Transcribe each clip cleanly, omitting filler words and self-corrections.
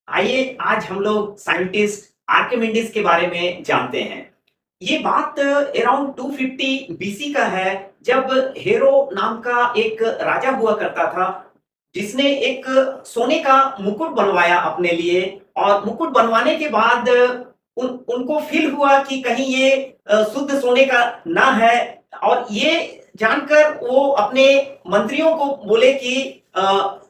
आइए आज हम लोग साइंटिस्ट आर्किमिडीज के बारे में जानते हैं। ये बात अराउंड 250 बीसी का है, जब हेरो नाम का एक राजा हुआ करता था, जिसने एक सोने का मुकुट बनवाया अपने लिए। और मुकुट बनवाने के बाद उनको फील हुआ कि कहीं ये शुद्ध सोने का ना है। और ये जानकर वो अपने मंत्रियों को बोले कि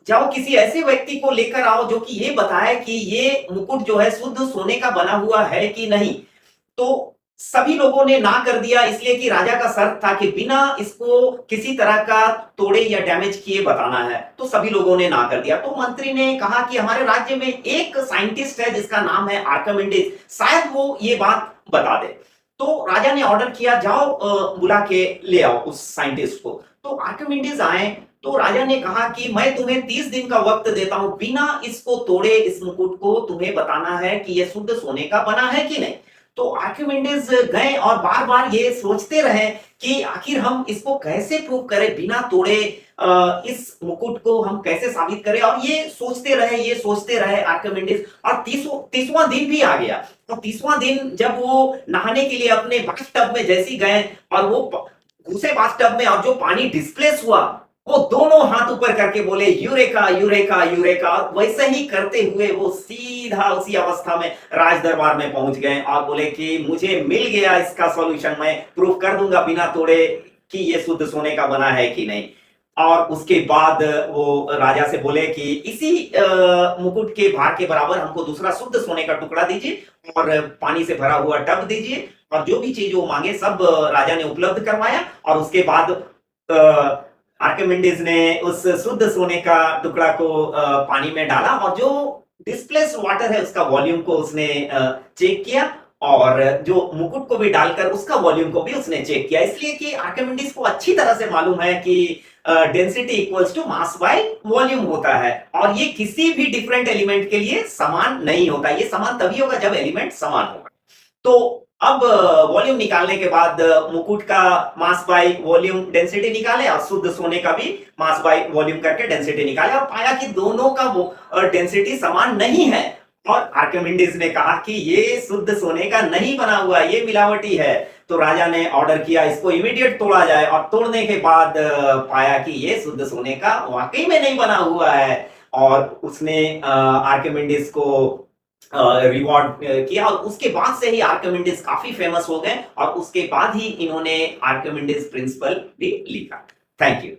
जाओ किसी ऐसे व्यक्ति को लेकर आओ जो कि ये बताए कि ये मुकुट जो है शुद्ध सोने का बना हुआ है कि नहीं। तो सभी लोगों ने ना कर दिया, इसलिए कि राजा का शर्त था कि बिना इसको किसी तरह का तोड़े या डैमेज किए बताना है। तो सभी लोगों ने ना कर दिया। तो मंत्री ने कहा कि हमारे राज्य में एक साइंटिस्ट है जिसका नाम है आर्किमिडीज, शायद वो ये बात बता दे। तो राजा ने ऑर्डर किया, जाओ बुला के ले आओ उस साइंटिस्ट को। तो आर्किमिडीज आए। तो राजा ने कहा कि मैं तुम्हें 30 दिन का वक्त देता हूं, बिना इसको तोड़े इस मुकुट को तुम्हें बताना है कि यह शुद्ध सोने का बना है कि नहीं। तो आर्किमिडीज गए और बार बार ये सोचते रहे कि आखिर हम इसको कैसे प्रूव करें, बिना तोड़े इस मुकुट को हम कैसे साबित करें। और ये सोचते रहे आर्किमिडीज। और 30वां दिन भी आ गया। तो 30वां दिन जब वो नहाने के लिए अपने बाथटब में जैसे ही गए और वो घुसे बाथटब में, और जो पानी डिस्प्लेस हुआ, वो दोनों हाथ ऊपर करके बोले यूरेका यूरेका यूरेका। वैसे ही करते हुए वो सीधा उसी अवस्था में राज दरबार में पहुंच गए और बोले कि मुझे मिल गया इसका सॉल्यूशन, मैं प्रूफ कर दूंगा बिना तोड़े कि ये शुद्ध सोने का बना है कि नहीं। और उसके बाद वो राजा से बोले कि इसी मुकुट के भार के बराबर हमको दूसरा शुद्ध सोने का टुकड़ा दीजिए और पानी से भरा हुआ टब दीजिए। और जो भी चीज वो मांगे सब राजा ने उपलब्ध करवाया। और उसके बाद आर्किमिडीज ने उस शुद्ध सोने का टुकड़ा को पानी में डाला और जो डिस्प्लेस वाटर है उसका वॉल्यूम को उसने चेक किया। और जो मुकुट को भी डालकर उसका वॉल्यूम को भी उसने चेक किया, इसलिए कि आर्किमिडीज को अच्छी तरह से मालूम है कि density equals to mass by volume होता है। और ये किसी भी डिफरेंट एलिमेंट के लिए समान नहीं होता। ये समान तभी होगा जब एलिमेंट समान होगा। तो अब वॉल्यूम निकालने के बाद मुकुट का मास बाय वॉल्यूम डेंसिटी निकाले और शुद्ध सोने का भी मास बाय वॉल्यूम करके डेंसिटी निकाले, और पाया कि दोनों का डेंसिटी समान नहीं है। और आर्किमिडीज ने कहा कि ये शुद्ध सोने का नहीं बना हुआ, ये मिलावटी है। तो राजा ने ऑर्डर किया इसको इमीडिएट तोड़ा जाए। और तोड़ने के बाद पाया कि ये शुद्ध सोने का वाकई में नहीं बना हुआ है। और उसने आर्किमिडीज को रिवॉर्ड किया। और उसके बाद से ही आर्किमिडीज काफी फेमस हो गए और उसके बाद ही इन्होंने आर्किमिडीज प्रिंसिपल भी लिखा। Thank you.